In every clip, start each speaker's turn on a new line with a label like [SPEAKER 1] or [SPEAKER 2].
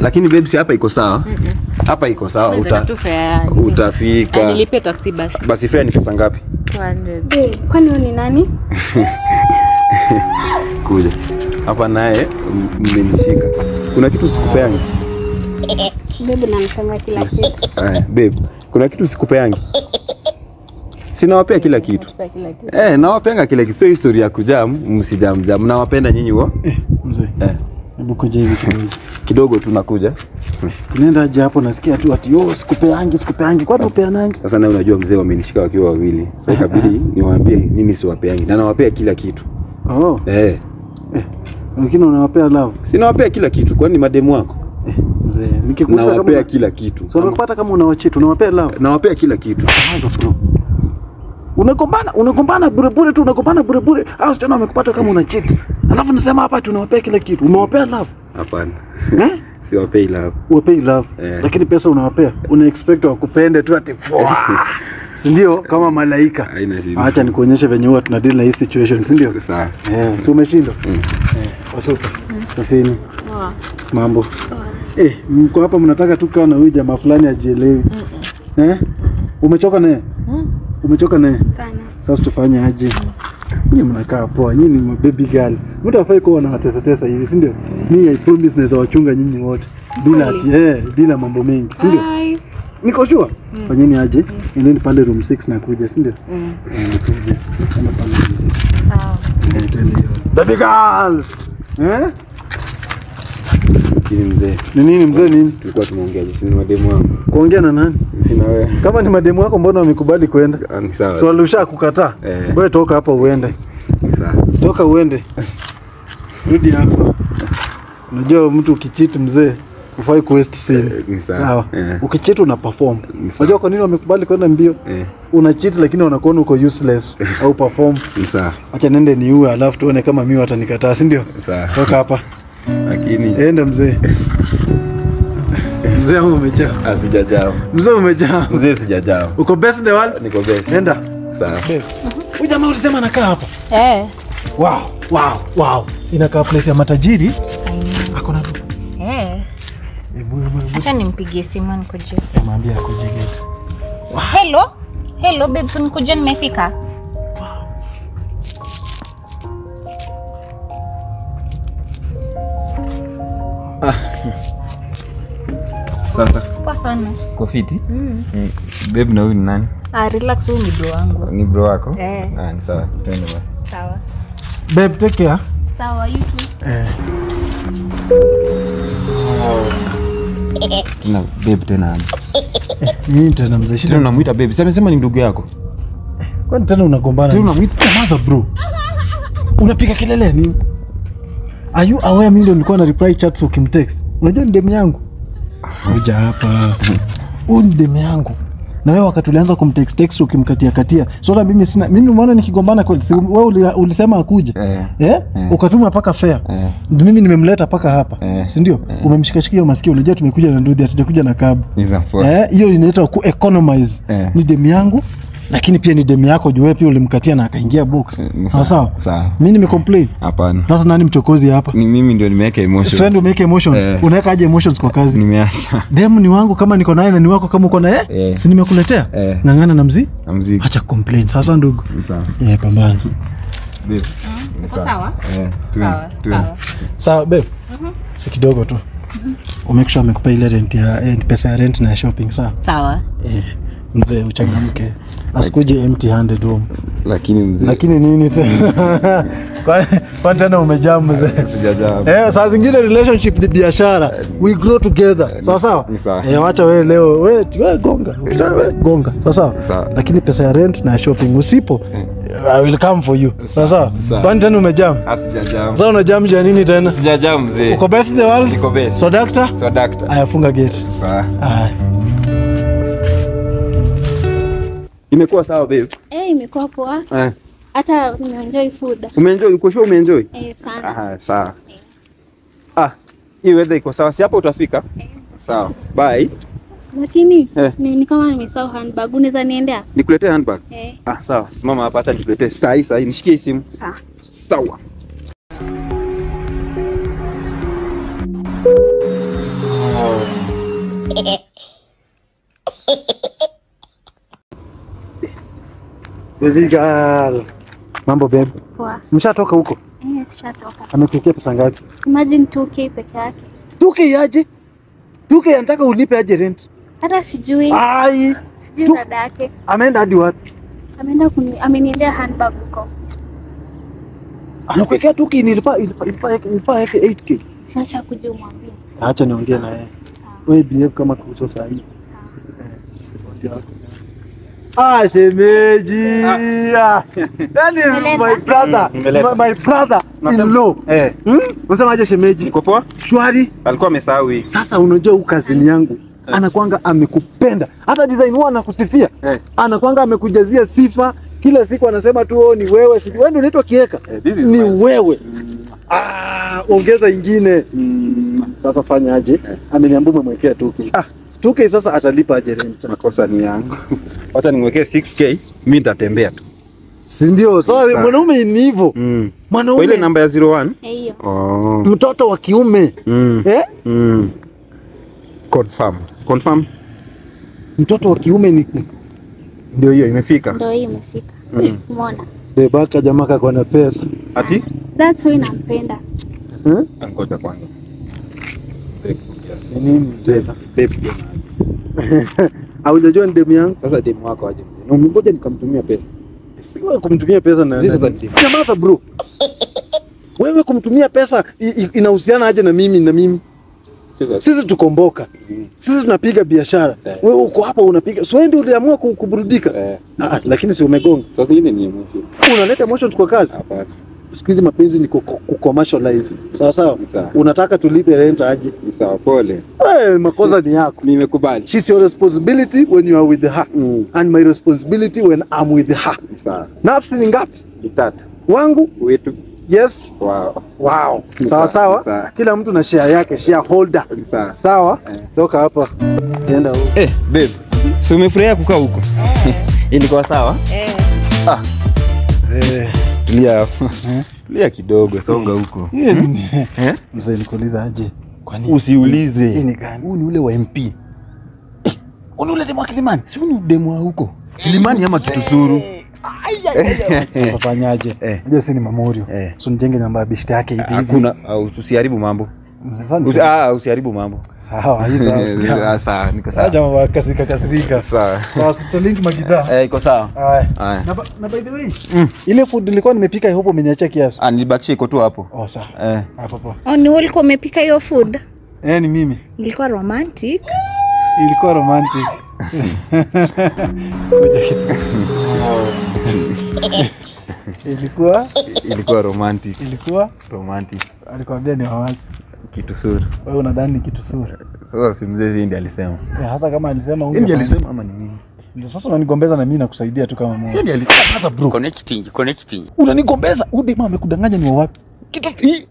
[SPEAKER 1] Lakini babe si hapa iko sawa? Hapa iko sawa, utafika.
[SPEAKER 2] Nilipe taxi basi.
[SPEAKER 1] Basi fare ni pesa ngapi?
[SPEAKER 2] 200. Kwani wewe ni nani?
[SPEAKER 1] Kuja. Hapa naye mmenishika. Kuna kitu sikupeangi.
[SPEAKER 2] Babe unanifanya kila kitu.
[SPEAKER 1] Babe, kuna kitu sikupeangi. Sinawapea kila kitu. Nawapeanga kila kitu. Sio historia ya kujam, msijam. Nawapenda nyinyi wao.
[SPEAKER 3] Mzee. Hebu kuja hivi kidogo.
[SPEAKER 1] Kidogo tunakuja.
[SPEAKER 3] Tunaenda aje hapo nasikia tu ati sikupeangi. Kwa nini upeanangi?
[SPEAKER 1] Sasa na unajua mzee wamenishika wakiwa wawili. Sasa ikabidi niwaambie nini siwapeangi. Na nawapea kila kitu.
[SPEAKER 3] Oh. Lakini unawapea love.
[SPEAKER 1] Sinawapea kila kitu. Kwani mademu wako?
[SPEAKER 3] Mzee, nikikuuliza kama
[SPEAKER 1] nawapea kila kitu.
[SPEAKER 3] So umepata kama unawachiti, unawapea love.
[SPEAKER 1] Nawapea kila kitu.
[SPEAKER 3] Anza bro. Unagombana bure tu, unagombana bure. Hao tena wamekupata kama una cheat. Alafu nasema hapa tunawapea kila kitu. Umewapea love?
[SPEAKER 1] Hapana. Siwapei love.
[SPEAKER 3] Uwapei love. Lakini pesa unawapea. Una expect wakupende tu ati si ndio kama malaika. Acha nikuonyeshe venye huwa tuna deal na hii situation, si ndio?
[SPEAKER 1] Sawa.
[SPEAKER 3] Si umeshinda? Wasupa. Sasa ni mambo. Mko hapa mnataka tu kaa na huyu jamaa fulani ajielewi. Umechoka naye? Umechoka naye?
[SPEAKER 2] Sana.
[SPEAKER 3] Sasa tufanye aje? Nyinyi mnakaa poa, nyinyi ni baby girl. Mtu afai kuwa na tesa hivi, si ndio? Mimi I promise naweza wachunga nyinyi wote. Bila ati bila mambo mengi, si ndio? Niko sure. Fanyeni aje? Endeni pale room 6 na kuja, si ndio? Kuja. Kama pale room 6. Sawa. Baby girls.
[SPEAKER 1] Kini mzee.
[SPEAKER 3] Ni nini mzee nini?
[SPEAKER 1] Tulikuwa tumeongea jinsi ni mademu wangu.
[SPEAKER 3] Kuongea na nani?
[SPEAKER 1] Sina wewe.
[SPEAKER 3] Kama ni mademu wako mbona wamekubali kwenda?
[SPEAKER 1] Ni sawa.
[SPEAKER 3] So walusha kukataa. Wewe toka hapa uende.
[SPEAKER 1] Ni sawa.
[SPEAKER 3] Toka uende. Rudi hapa. Unajua mtu ukicheat mzee ufai kuwaste scene. Sawa. Ukicheat una perform. Unajua kwa nini wamekubali kwenda mbio? Una cheat lakini wanakuona uko useless au perform.
[SPEAKER 1] Ni sawa.
[SPEAKER 3] Acha nende niue alafu tuone kama mimi watanikataa, si ndio?
[SPEAKER 1] Sawa.
[SPEAKER 3] Toka hapa.
[SPEAKER 1] Lakini
[SPEAKER 3] enda mzee. Mzee umejaa.
[SPEAKER 1] Sijajao.
[SPEAKER 3] Mzee umejaa.
[SPEAKER 1] Mzee sijajao.
[SPEAKER 3] Uko best the world?
[SPEAKER 1] Niko best.
[SPEAKER 3] Enda.
[SPEAKER 1] Sawa.
[SPEAKER 3] Huyu jamaa ulisema anakaa hapa? Wow. Inakaa place ya matajiri. Hakuna tu.
[SPEAKER 2] Acha nimpigie simu nikuje.
[SPEAKER 3] Mwambie akuje gate.
[SPEAKER 2] Hello babe, nikuje nimefika.
[SPEAKER 1] Sasa.
[SPEAKER 2] Kwa sana.
[SPEAKER 1] Kofiti? Babe na huyu ni nani?
[SPEAKER 2] Relax, huyu ni bro wangu.
[SPEAKER 1] Ni bro wako?
[SPEAKER 2] Ni
[SPEAKER 1] sawa. Twende basi.
[SPEAKER 2] Sawa.
[SPEAKER 3] Babe, take care.
[SPEAKER 2] Sawa, you too.
[SPEAKER 1] Tuna babe tena.
[SPEAKER 3] Nini tena mzee?
[SPEAKER 1] Tena unamuita babe. Sasa amesema ni ndugu yako.
[SPEAKER 3] Kwani tena unagombana?
[SPEAKER 1] Tena unamuita
[SPEAKER 3] maza bro. Unapiga kelele nini? Are you aware mimi ndio nilikuwa na reply chats ukimtext? Unajua ni demu yangu. Ngoja hapa. Huyu ni demu yangu. Na wewe wakati ulianza kumtext ukimkatia. So na mimi umeona nikigombana kweli. Wewe ulisema akuje. Ukatuma paka fare. Mimi nimemleta paka hapa. Si ndio? Umemshikashikia masikio, unajua tumekuja na ndudhi, hatujakuja na cab. Hiyo inaitwa ku economize. Ni demu yangu. Lakini pia ni demu yako juu wewe pia ulimkatia na akaingia box. Sawa. Mimi nimecomplain.
[SPEAKER 1] Hapana.
[SPEAKER 3] Sasa nani mchokozi hapa?
[SPEAKER 1] Ni mimi ndio nimeweka emotions.
[SPEAKER 3] Sio ndio umeweka emotions. Unaweka aje emotions kwa kazi?
[SPEAKER 1] Nimeacha.
[SPEAKER 3] Demu ni wangu kama niko naye na ni wako kama uko naye? Si nimekuletea? Ngangana na mziki. Acha complain. Sasa ndugu. Sawa. Pambana.
[SPEAKER 1] Babe.
[SPEAKER 2] Uko sawa?
[SPEAKER 3] Sawa babe. Si kidogo tu. Umake sure amekupa ile rent ya pesa ya rent na shopping, sawa?
[SPEAKER 2] Sawa.
[SPEAKER 3] Mzee uchangamke. Asikuje empty handed home.
[SPEAKER 1] Lakini mzee.
[SPEAKER 3] Lakini nini tena? Kwa tena umejaa mzee.
[SPEAKER 1] Sijajaa.
[SPEAKER 3] Saa zingine relationship ni biashara. We grow together. Sawa? Wacha wewe leo wewe gonga. Sawa? Lakini pesa ya rent na shopping usipo I will come for you. Sawa? Kwani tena umejaa?
[SPEAKER 1] Sijajaa.
[SPEAKER 3] Sasa unajam ja nini tena?
[SPEAKER 1] Sijajaa mzee.
[SPEAKER 3] Uko best the world?
[SPEAKER 1] Niko best.
[SPEAKER 3] So doctor? Ayafunga gate.
[SPEAKER 1] Sawa. Imekuwa sawa babe?
[SPEAKER 2] Imekuwa poa. Hata nimeenjoy food.
[SPEAKER 1] Umeenjoy? Uko sure umeenjoy?
[SPEAKER 2] Sana.
[SPEAKER 1] Sawa. Hii weather iko sawa. Si hapo utafika? Sawa. Bye.
[SPEAKER 2] Lakini ni kama nimesahau handbag. Unaweza niendea?
[SPEAKER 1] Nikuletee handbag? Sawa. Simama hapa acha nikuletee. Sahi. Nishikie simu. Sawa.
[SPEAKER 3] Baby girl. Mambo babe.
[SPEAKER 2] Poa.
[SPEAKER 3] Mshatoka huko?
[SPEAKER 2] Tushatoka.
[SPEAKER 3] Amekuwekea pesa ngapi?
[SPEAKER 2] Imagine 2K peke yake.
[SPEAKER 3] 2K aje? 2K anataka ulipe aje rent?
[SPEAKER 2] Hata sijui.
[SPEAKER 3] Ai.
[SPEAKER 2] Sijui dada yake.
[SPEAKER 3] Ameenda hadi wapi?
[SPEAKER 2] Ameenda ameniendea handbag huko.
[SPEAKER 3] Anakuwekea 2K ilifaa yake 8K.
[SPEAKER 2] Siacha kuja umwambie.
[SPEAKER 3] Acha niongee na yeye. Wewe behave kama kuhusu saa hii. Shemeji. My brother. My brother in law. Unasemaje shemeji?
[SPEAKER 1] Uko poa?
[SPEAKER 3] Shwari.
[SPEAKER 1] Alikuwa amesahau hii.
[SPEAKER 3] Sasa unajua huyu kazini yangu anakuanga amekupenda. Hata design huwa anakusifia. Anakuanga amekujazia sifa. Kila siku anasema tu ni wewe, si wewe ndio unaitwa Kieka. Ni wewe. Ongeza ingine. Sasa fanya aje? Ameniambia umemwekea 2K. 2K sasa atalipa aje rent?
[SPEAKER 1] Makosa ni yangu. Wacha nimwekee 6K, mimi nitatembea tu.
[SPEAKER 3] Si ndio? Sawa, mwanaume ni hivyo. Mwanaume.
[SPEAKER 1] Ile namba ya 01?
[SPEAKER 2] Hiyo.
[SPEAKER 3] Mtoto wa kiume.
[SPEAKER 1] Confirm.
[SPEAKER 3] Mtoto wa kiume ni
[SPEAKER 1] ndio hiyo imefika.
[SPEAKER 2] Ndio hiyo imefika. Umeona?
[SPEAKER 3] Bebaka jamaa kako na pesa.
[SPEAKER 1] Ati?
[SPEAKER 2] That's why nampenda.
[SPEAKER 1] Ngoja kwanza.
[SPEAKER 3] Nini tena?
[SPEAKER 1] Babe.
[SPEAKER 3] Haujajua ni demu yangu?
[SPEAKER 1] Sasa demu wako aje. Na ngoja nikamtumia pesa.
[SPEAKER 3] Siwe kumtumia pesa na. Jamaa bro. Wewe kumtumia pesa inahusiana aje na mimi? Sisi tukomboka. Sisi tunapiga biashara. Wewe uko hapa unapiga. So wewe ndio uliamua kuburudika. Lakini si umegonga.
[SPEAKER 1] Sasa hii ni emotion.
[SPEAKER 3] Unaleta emotion kwa kazi?
[SPEAKER 1] Hapana.
[SPEAKER 3] Siku hizi mapenzi ni commercialize. Sawa. Unataka tulipe rent aje?
[SPEAKER 1] Sawa, pole.
[SPEAKER 3] Makosa ni yako.
[SPEAKER 1] Nimekubali.
[SPEAKER 3] She's your responsibility when you are with her. And my responsibility when I'm with her.
[SPEAKER 1] Sawa.
[SPEAKER 3] Nafsi ni ngapi?
[SPEAKER 1] 3.
[SPEAKER 3] Wangu?
[SPEAKER 1] Wetu.
[SPEAKER 3] Yes. Wow. Sawa. Kila mtu na share yake, shareholder. Sawa. Toka hapa. Nenda huko.
[SPEAKER 1] Babe. Si umefurahia kukaa huko? Ilikuwa sawa? Lia kidogo, songa huko.
[SPEAKER 3] Mzee nikuuliza aje?
[SPEAKER 1] Kwani usiulize.
[SPEAKER 3] Hii ni gani?
[SPEAKER 1] Huu ni ule wa MP.
[SPEAKER 3] Uni ule demu wa Kilimani?
[SPEAKER 1] Si uni demu wa huko. Kilimani ama Kitusuru?
[SPEAKER 3] Sasa fanyaje? Unajua sisi ni Mamorio. So nijenge namba ya bishti yake hivi.
[SPEAKER 1] Hakuna, usiharibu mambo. Usiharibu mambo.
[SPEAKER 3] Sawa, hii sawa.
[SPEAKER 1] Sawa, niko sawa.
[SPEAKER 3] Acha mambo kasirika.
[SPEAKER 1] Sawa.
[SPEAKER 3] Sasa tutalink magidha.
[SPEAKER 1] Iko sawa.
[SPEAKER 3] Haya. Na by the way, ile food nilikuwa nimepika hope umeniachia kiasi.
[SPEAKER 1] Nilibakisha iko tu hapo.
[SPEAKER 3] Sawa. Hapo hapo.
[SPEAKER 4] Ni wewe ulikuwa umepika hiyo food?
[SPEAKER 3] Ni mimi.
[SPEAKER 4] Ilikuwa romantic.
[SPEAKER 3] Ilikuwa romantic.
[SPEAKER 1] Ilikuwa romantic.
[SPEAKER 3] Alikwambia ni wawazi.
[SPEAKER 1] Kitusuru.
[SPEAKER 3] Wewe unadhani ni Kitusuru?
[SPEAKER 1] Sasa si mzee ndiye alisema.
[SPEAKER 3] Hasa kama alisema
[SPEAKER 1] huyu. Ndiye alisema ama ni mimi?
[SPEAKER 3] Ndio sasa unanigombeza na mimi nakusaidia tu kama mmoja.
[SPEAKER 1] Sasa ndiye alisema. Sasa bro, connecting.
[SPEAKER 3] Unanigombeza? Huyu dema amekudanganya ni wa wapi? Kitu hii.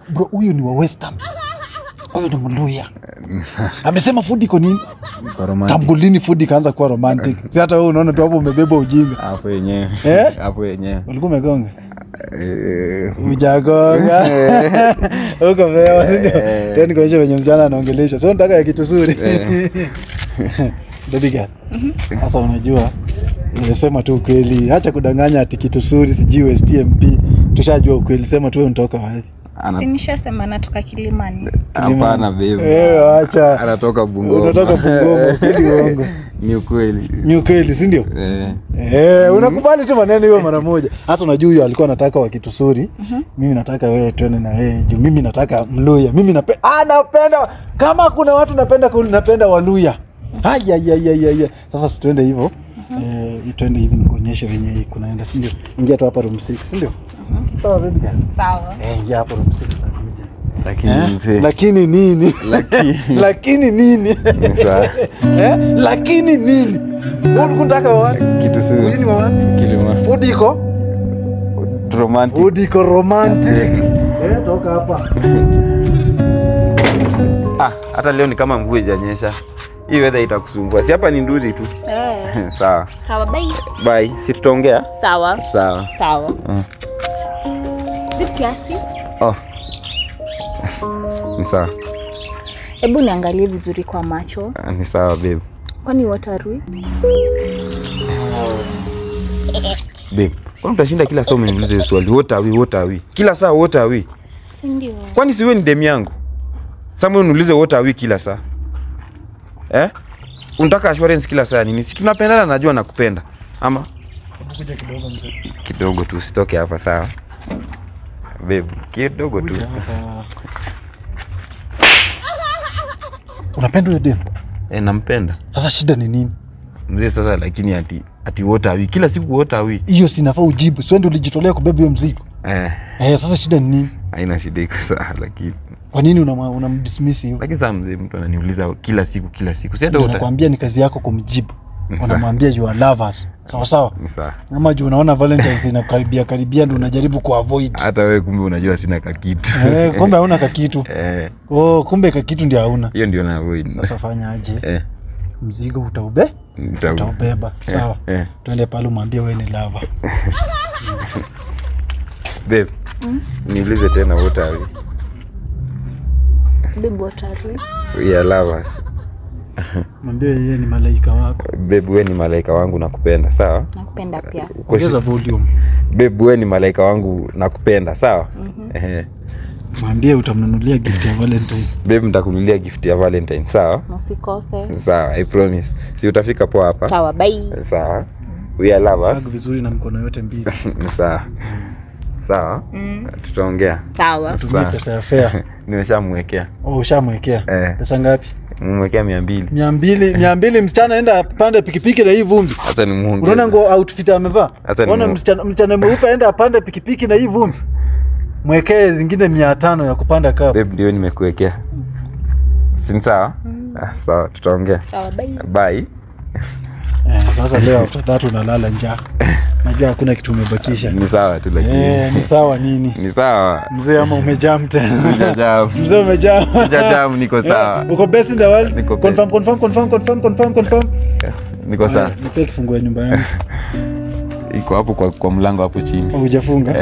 [SPEAKER 3] Bro, huyu ni wa Western. Huyu ni Mluya. Amesema food iko nini? Tambulini food ikaanza kuwa romantic. Si hata wewe unaona tu hapo umebeba ujinga.
[SPEAKER 1] Hapo yenyewe. Hapo yenyewe.
[SPEAKER 3] Ulikuwa umegonga? Ujagonga. Uko veo, si ndio? Tena nikoonyesha venye msichana anaongelesha. Sio nataka ya Kitusuri. Baby girl. Sasa unajua nimesema tu ukweli. Acha kudanganya ati Kitusuri sijui STMP. Tushajua ukweli. Sema tu wewe unatoka wapi?
[SPEAKER 4] Sinishasema natoka Kilimani.
[SPEAKER 1] Hapana babe.
[SPEAKER 3] Acha.
[SPEAKER 1] Anatoka Bungoma.
[SPEAKER 3] Unatoka Bungoma, kweli uongo.
[SPEAKER 1] Ni ukweli,
[SPEAKER 3] si ndio? Unakubali tu maneno hiyo mara moja. Sasa unajua huyo alikuwa anataka wa Kitusuri. Mimi nataka wewe twende na wewe. Juu mimi nataka Mluya. Mimi napenda kama kuna watu napenda Waluya. Sasa twende hivyo. Twende hivi nikuonyeshe wenye kunaenda, si ndio? Ingia tu hapa room 6, si ndio? Sawa baby girl.
[SPEAKER 4] Sawa.
[SPEAKER 3] Ingia hapa room 6
[SPEAKER 1] nakuja.
[SPEAKER 3] Lakini nini? Lakini nini?
[SPEAKER 1] Sawa.
[SPEAKER 3] Lakini nini? Wewe unataka wapi?
[SPEAKER 1] Kitusuru.
[SPEAKER 3] Wewe ni wapi?
[SPEAKER 1] Kilima.
[SPEAKER 3] Food iko
[SPEAKER 1] romantic.
[SPEAKER 3] Toka hapa.
[SPEAKER 1] Hata leo ni kama mvua ijanyesha. Hii weather itakusumbua. Si hapa ni nduthi tu. Sawa.
[SPEAKER 4] Sawa,
[SPEAKER 1] bye. Si tutaongea?
[SPEAKER 4] Sawa. Vipi kiasi?
[SPEAKER 1] Ni sawa.
[SPEAKER 4] Hebu niangalie vizuri kwa macho.
[SPEAKER 1] Ni sawa babe.
[SPEAKER 4] Kwani watarui?
[SPEAKER 1] Babe, kwa mtashinda kila saa umeniuliza swali what are we? Kila saa what are we?
[SPEAKER 4] Si ndio?
[SPEAKER 1] Kwani si wewe ni dem yangu? Sasa mbona uniulize what are we kila saa? Unataka assurance kila saa nini? Si tunapendana, najua nakupenda. Ama
[SPEAKER 3] kuja kidogo mzee.
[SPEAKER 1] Kidogo tu usitoke hapa sawa? Babe, kidogo tu.
[SPEAKER 3] Unapenda yule dem?
[SPEAKER 1] Nampenda.
[SPEAKER 3] Sasa shida ni nini?
[SPEAKER 1] Mzee sasa lakini ati what are we? Kila siku what are we?
[SPEAKER 3] Hiyo sinafaa ujibu. Sio ndio ulijitolea kubeba hiyo mzigo? Sasa shida ni nini?
[SPEAKER 1] Haina shida iko sawa lakini.
[SPEAKER 3] Kwa nini unamdismiss hiyo?
[SPEAKER 1] Lakini sasa mzee mtu ananiuliza kila siku. Si hata
[SPEAKER 3] nakwambia ni kazi yako kumjibu. Unamwambia you are lovers. Sawa sawa?
[SPEAKER 1] Ni sawa.
[SPEAKER 3] Kama unaona Valentine's inakaribia ndio unajaribu kuavoid.
[SPEAKER 1] Hata wewe kumbe unajua sina kakitu.
[SPEAKER 3] Kumbe hauna kakitu. Kumbe kakitu ndio hauna.
[SPEAKER 1] Hiyo ndio na avoid.
[SPEAKER 3] Sasa fanya aje? Mzigo utaubeba. Sawa. Twende pale umwambie wewe ni lover.
[SPEAKER 1] Babe. Niulize tena what are we?
[SPEAKER 4] Babe, what are we?
[SPEAKER 1] We are lovers.
[SPEAKER 3] Mwambie yeye ni malaika wako.
[SPEAKER 1] Babe, wewe ni malaika wangu nakupenda, sawa?
[SPEAKER 4] Nakupenda pia.
[SPEAKER 3] Ongeza volume.
[SPEAKER 1] Babe, wewe ni malaika wangu nakupenda, sawa?
[SPEAKER 3] Mwambie utamnunulia gift ya Valentine.
[SPEAKER 1] Babe, nitakununulia gift ya Valentine, sawa?
[SPEAKER 4] Usikose.
[SPEAKER 1] Sawa, I promise. Si utafika poa hapa?
[SPEAKER 4] Sawa, bye.
[SPEAKER 1] Sawa. We are lovers.
[SPEAKER 3] Hago vizuri na mkono yote mbili.
[SPEAKER 1] Sawa. Sawa? Tutaongea.
[SPEAKER 4] Sawa.
[SPEAKER 3] Tumie pesa ya fare.
[SPEAKER 1] Nimeshamwekea.
[SPEAKER 3] Ushamwekea? Pesa ngapi?
[SPEAKER 1] Nimemwekea 200.
[SPEAKER 3] 200 msichana aenda apande pikipiki na hii vumbi.
[SPEAKER 1] Acha nimuongeze.
[SPEAKER 3] Unaona nguo outfit amevaa? Unaona msichana mweupe aenda apande pikipiki na hii vumbi. Mwekee zingine 500 ya kupanda kaa.
[SPEAKER 1] Babe, ndio nimekuwekea. Si sawa? Sawa, tutaongea.
[SPEAKER 4] Sawa, bye.
[SPEAKER 1] Bye.
[SPEAKER 3] Sasa leo after that unalala njaa. Najua hakuna kitu umebakisha.
[SPEAKER 1] Ni sawa tu lakini.
[SPEAKER 3] Ni sawa nini?
[SPEAKER 1] Ni sawa.
[SPEAKER 3] Mzee ama umejam tena?
[SPEAKER 1] Sijajam.
[SPEAKER 3] Mzee umejam.
[SPEAKER 1] Sijajam, niko sawa.
[SPEAKER 3] Uko best in the world? Confirm.
[SPEAKER 1] Niko sawa.
[SPEAKER 3] Nipe kifungu ya nyumba yangu.
[SPEAKER 1] Iko hapo kwa mlango hapo chini.
[SPEAKER 3] Hujafunga?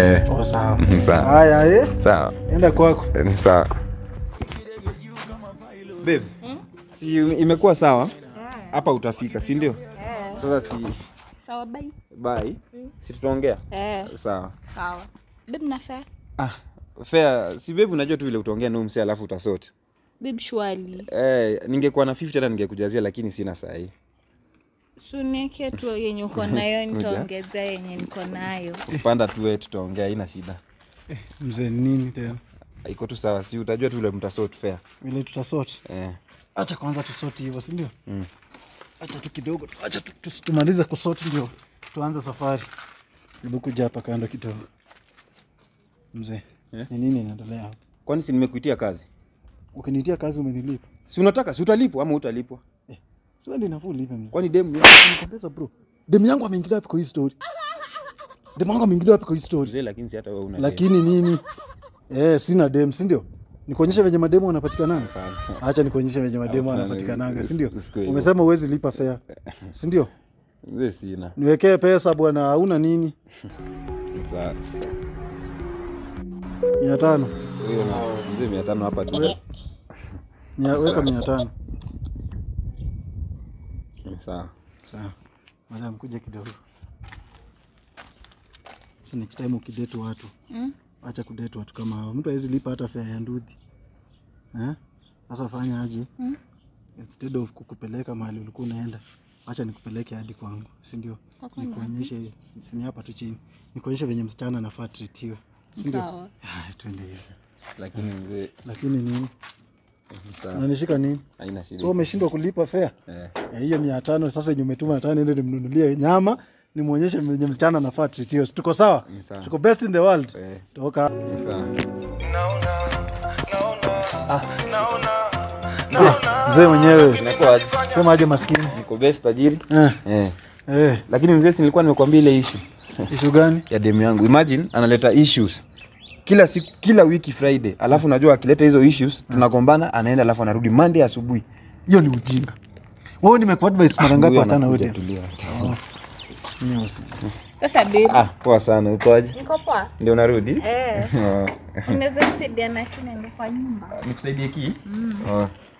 [SPEAKER 3] Sawa.
[SPEAKER 1] Sawa.
[SPEAKER 3] Haya
[SPEAKER 1] Sawa.
[SPEAKER 3] Enda kwako.
[SPEAKER 1] Ni sawa. Babe. Si imekuwa sawa? Hapa utafika, si ndio? Sasa si
[SPEAKER 4] sawa, bye.
[SPEAKER 1] Bye. Si tutaongea? Sawa.
[SPEAKER 4] Sawa. Babe, na fare?
[SPEAKER 1] Fair. Si babe, unajua tu vile utaongea na msee alafu utasort.
[SPEAKER 4] Babe, shwali.
[SPEAKER 1] Ningekuwa na 50 hata ningekujazia lakini sina saa hii.
[SPEAKER 4] Sunieke tu yenye uko nayo nitaongeza yenye niko nayo.
[SPEAKER 1] Upanda tu wewe tutaongea, haina shida.
[SPEAKER 3] Mzee nini tena?
[SPEAKER 1] Iko tu sawa, si utajua tu vile mtasort fair.
[SPEAKER 3] Vile tutasort? Acha kwanza tusort hivyo, si ndio? Acha tu kidogo, acha tumalize kusort ndio tuanze safari. Hebu kuja hapa kando kidogo. Mzee, ni nini inaendelea hapa?
[SPEAKER 1] Kwani si nimekuitia kazi?
[SPEAKER 3] Ukiniitia kazi umenilipa.
[SPEAKER 1] Si unataka si utalipwa ama utalipwa?
[SPEAKER 3] Sio ndio nafuu live mimi.
[SPEAKER 1] Kwani demu
[SPEAKER 3] nikopesa bro. Demu yangu ameingilia wapi kwa hii story? Demu yangu ameingilia wapi kwa hii story?
[SPEAKER 1] Mzee, lakini si hata wewe una.
[SPEAKER 3] Lakini nini? Sina demu, si ndio? Nikuonyesha venye mademu wanapatikana? Acha nikuonyesha venye mademu wanapatikana, si ndio? Umesema uwezi lipa fare. Si ndio?
[SPEAKER 1] Mzee, sina.
[SPEAKER 3] Niwekee pesa bwana, hauna nini?
[SPEAKER 1] Sawa.
[SPEAKER 3] 500.
[SPEAKER 1] Wewe na mzee 500 hapa tu.
[SPEAKER 3] Weka 500.
[SPEAKER 1] Sawa.
[SPEAKER 3] Madam, kuja kidogo. Sasa next time ukidate watu. Acha kudate watu kama hao. Mtu hawezi lipa hata fare ya ndudhi. Sasa fanya aje? Instead of kukupeleka mahali ulikuwa unaenda, acha nikupeleke hadi kwangu, si ndio? Nikuonyeshe sini hapa tu chini. Nikuonyeshe venye msichana anafaa treatiwe. Si ndio?
[SPEAKER 4] Sawa.
[SPEAKER 3] Twende hivi.
[SPEAKER 1] Lakini mzee,
[SPEAKER 3] lakini nini?
[SPEAKER 1] Sawa.
[SPEAKER 3] Unanishika nini?
[SPEAKER 1] Haina shida.
[SPEAKER 3] So umeshindwa kulipa fare? Hiyo 500 sasa yenye umetuma 500 nende nimnunulie nyama, nimuonyeshe venye msichana anafaa treatiwe. Tuko sawa? Tuko best in the world. Toka.
[SPEAKER 1] Sawa.
[SPEAKER 3] Mzee mwenyewe.
[SPEAKER 1] Inakuaje?
[SPEAKER 3] Sema aje maskini.
[SPEAKER 1] Niko best tajiri. Lakini mzee, si nilikuwa nimekuambia ile issue.
[SPEAKER 3] Issue gani?
[SPEAKER 1] Ya demu yangu. Imagine analeta issues kila siku, kila wiki Friday. Alafu unajua akileta hizo issues tunagombana, anaenda alafu anarudi Monday asubuhi.
[SPEAKER 3] Hiyo ni ujinga. Wewe nimekuadvise mara ngapi achana wote?
[SPEAKER 4] Sasa babe.
[SPEAKER 1] Poa sana. Ukoaje?
[SPEAKER 4] Niko poa.
[SPEAKER 1] Ndio unarudi?
[SPEAKER 4] Unaweza kusaidia na kile ndio kwa nyumba.
[SPEAKER 1] Nikusaidie ki?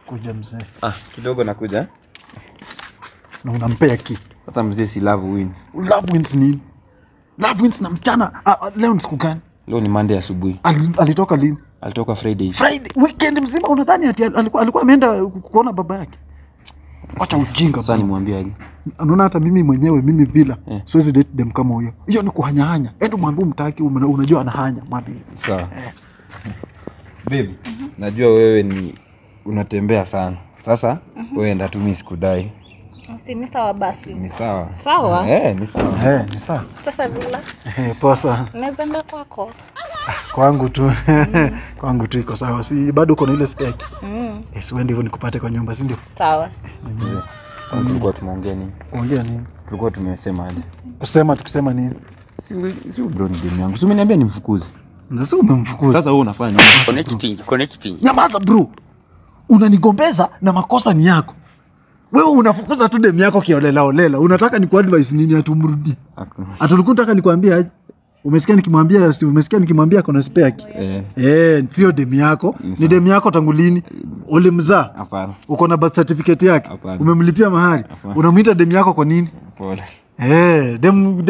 [SPEAKER 3] Kuja mzee.
[SPEAKER 1] Kidogo nakuja.
[SPEAKER 3] Na unampea ki.
[SPEAKER 1] Hata mzee, si love wins.
[SPEAKER 3] Love wins nini? Love wins na msichana. Leo ni siku gani?
[SPEAKER 1] Leo ni Monday asubuhi.
[SPEAKER 3] Alitoka lini?
[SPEAKER 1] Alitoka Friday.
[SPEAKER 3] Weekend mzima unadhani ati alikuwa ameenda kuona baba yake? Acha ujinga.
[SPEAKER 1] Sasa nimwambie aje?
[SPEAKER 3] Unaona hata mimi mwenyewe vila siwezi date dem kama huyo. Hiyo ni kuhanyahanya. Endo mwambie mtaki unajua anahanya mwambie.
[SPEAKER 1] Sawa. Babe, najua wewe ni unatembea sana. Sasa wewe enda tu mimi sikudai.
[SPEAKER 4] Ni sawa basi.
[SPEAKER 1] Ni sawa.
[SPEAKER 4] Sawa?
[SPEAKER 1] Ni sawa.
[SPEAKER 3] Ni sawa.
[SPEAKER 4] Sasa vila.
[SPEAKER 3] Poa sana.
[SPEAKER 4] Naweza enda kwako.
[SPEAKER 3] Kwangu tu. Kwangu tu iko sawa. Si bado uko na ile spec. Si wewe ndivyo nikupate kwa nyumba, si ndio?
[SPEAKER 4] Sawa.
[SPEAKER 1] Tulikuwa tumeongea nini?
[SPEAKER 3] Ongea nini?
[SPEAKER 1] Tulikuwa tumesema aje?
[SPEAKER 3] Tukisema nini?
[SPEAKER 1] Si bro ni demu yangu. Si umeniambia nimfukuze.
[SPEAKER 3] Mzee umemfukuza.
[SPEAKER 1] Sasa wewe unafanya nini? Connecting.
[SPEAKER 3] Nyamaza bro. Unanigombeza na makosa ni yako. Wewe unafukuza tu demu yako kiolela. Unataka nikuadvise nini atumrudi? Atulikuwa nikwambia aje? Umesikia nikimwambia kuna spare? Sio demu yako. Ni demu yako tangu lini? Ulimzaa?
[SPEAKER 1] Hapana.
[SPEAKER 3] Uko na birth certificate yake? Umemlipia mahari? Unamuita demu yako kwa nini?
[SPEAKER 1] Pole.
[SPEAKER 3] Demu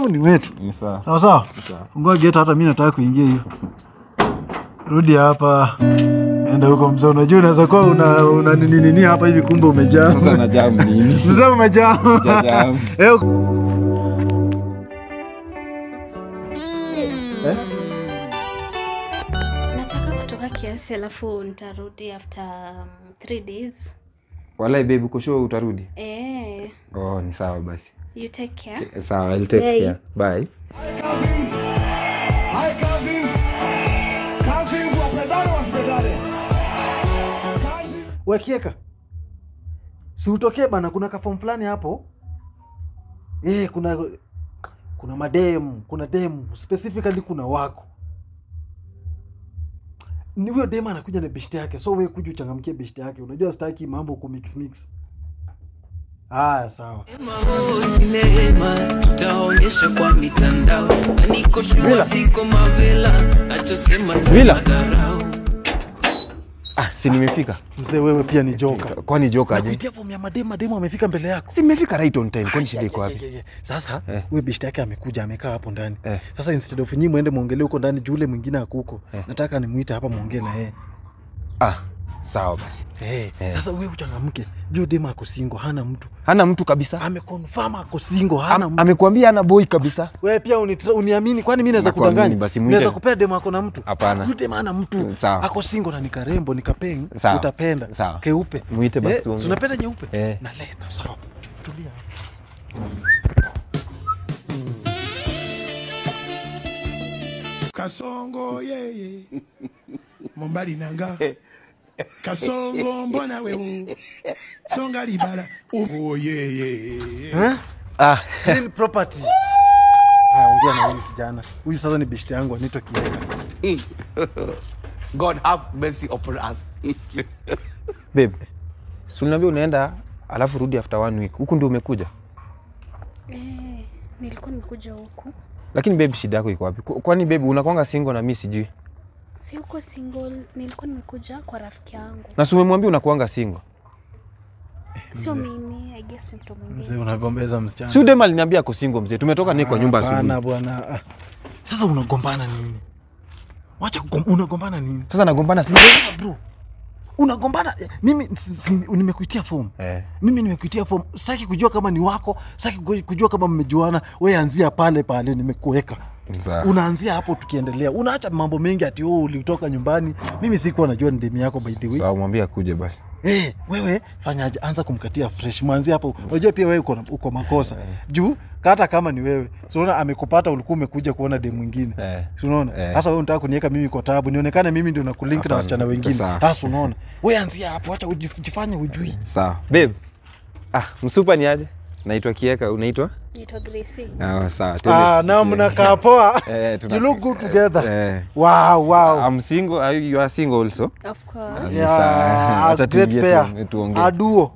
[SPEAKER 3] ni wetu.
[SPEAKER 1] Ni sawa.
[SPEAKER 3] Sawa. Fungua gate hata mimi nataka kuingia hiyo. Rudi hapa. Enda huko mzee, unajua unaweza kuwa una nini hapa hivi kumbe umejaa.
[SPEAKER 1] Sasa na jam nini?
[SPEAKER 3] Mzee umejaa.
[SPEAKER 1] Sijajam.
[SPEAKER 2] Nataka kutoka kiasi alafu nitarudi after 3 days.
[SPEAKER 1] Walai babe, uko sure utarudi? Ni sawa basi.
[SPEAKER 2] You take care.
[SPEAKER 1] Sawa, I'll take care. Bye.
[SPEAKER 3] Wekieka. Si utokee bana, kuna ka form fulani hapo. Kuna mademu, kuna demu, specifically kuna wako. Ni huyo demu anakuja na beshte yake. So wewe kuja uchangamkie beshte yake. Unajua sitaki mambo ku mix. Sawa.
[SPEAKER 5] Sinema tutaonyesha kwa mitandao. Niko shua siko mavela. Achosema sema dharau.
[SPEAKER 1] Si nimefika.
[SPEAKER 3] Mzee wewe pia ni joka.
[SPEAKER 1] Kwani joka aje?
[SPEAKER 3] Nakuitia form ya mademu amefika mbele yako.
[SPEAKER 1] Si nimefika right on time. Kwani shida iko wapi?
[SPEAKER 3] Sasa wewe beshte yake amekuja amekaa hapo ndani. Sasa instead of nyinyi muende muongelee huko ndani juu yule mwingine akuko. Nataka nimuite hapa muongee na yeye.
[SPEAKER 1] Sawa basi.
[SPEAKER 3] Sasa wewe uchangamke. Juu dema ako single, hana mtu.
[SPEAKER 1] Hana mtu kabisa.
[SPEAKER 3] Ameconfirm ako single, hana mtu.
[SPEAKER 1] Amekuambia hana boy kabisa.
[SPEAKER 3] Wewe pia uniamini, kwani mimi naweza kudanganya? Naweza kupea dema ako na mtu?
[SPEAKER 1] Hapana.
[SPEAKER 3] Yule dema hana mtu. Ako single na nikarembo, nikapeng, utapenda. Keupe.
[SPEAKER 1] Muite basi tuongee.
[SPEAKER 3] Unapenda nyeupe? Na leta sawa. Tulia.
[SPEAKER 6] Kasongo yeye. Mombali nanga. Kasongo mbona wewe songa libala yeye.
[SPEAKER 3] Clean property. Ongea na huyu kijana. Huyu sasa ni beshte yangu anaitwa Kieka.
[SPEAKER 6] God have mercy upon us.
[SPEAKER 1] Babe, si unaniambia unaenda alafu rudi after 1 week. Huku ndio umekuja?
[SPEAKER 2] Nilikuwa nimekuja huku.
[SPEAKER 1] Lakini babe, shida yako iko wapi? Kwani babe unakuanga single na mimi sijui?
[SPEAKER 2] Si uko single, nilikuwa nimekuja kwa rafiki yangu.
[SPEAKER 1] Na si umemwambia unakuanga single?
[SPEAKER 2] Sio mimi, I guess mtu mwingine.
[SPEAKER 3] Mzee unagombeza msichana.
[SPEAKER 1] Si dem aliniambia ako single mzee. Tumetoka naye kwa nyumba asubuhi.
[SPEAKER 3] Bwana. Sasa unagombana nini? Wacha unagombana nini?
[SPEAKER 1] Sasa nagombana si
[SPEAKER 3] sasa bro. Unagombana mimi nimekuitia form. Mimi nimekuitia form. Sitaki kujua kama ni wako, sitaki kujua kama mmejuana. Wewe anzia pale nimekuweka. Unaanzia hapo tukiendelea. Unaacha mambo mengi ati ulitoka nyumbani. Mimi sikuwa najua ni demu yako by the way.
[SPEAKER 1] Sawa, mwambie akuje basi.
[SPEAKER 3] Wewe fanyaje, anza kumkatia fresh. Mwanzi hapo. Unajua pia wewe uko makosa. Juu hata kama ni wewe. So unaona amekupata ulikuwa umekuja kuona demu mwingine. So unaona? Sasa wewe unataka kuniweka mimi kwa taabu. Nionekane mimi ndio nakulink na wasichana wengine. Sasa unaona? Wewe anzia hapo, acha ujifanye ujui.
[SPEAKER 1] Sawa. Babe. Msupa ni aje? Naitwa Kieka, unaitwa?
[SPEAKER 2] Naitwa Gracie.
[SPEAKER 1] Sawa.
[SPEAKER 3] Na mnakaa poa. You look good together. Wow.
[SPEAKER 1] I'm single. You are single also?
[SPEAKER 2] Of course.
[SPEAKER 3] Yeah,
[SPEAKER 1] Acha tuingie tuongee.
[SPEAKER 3] Aduo.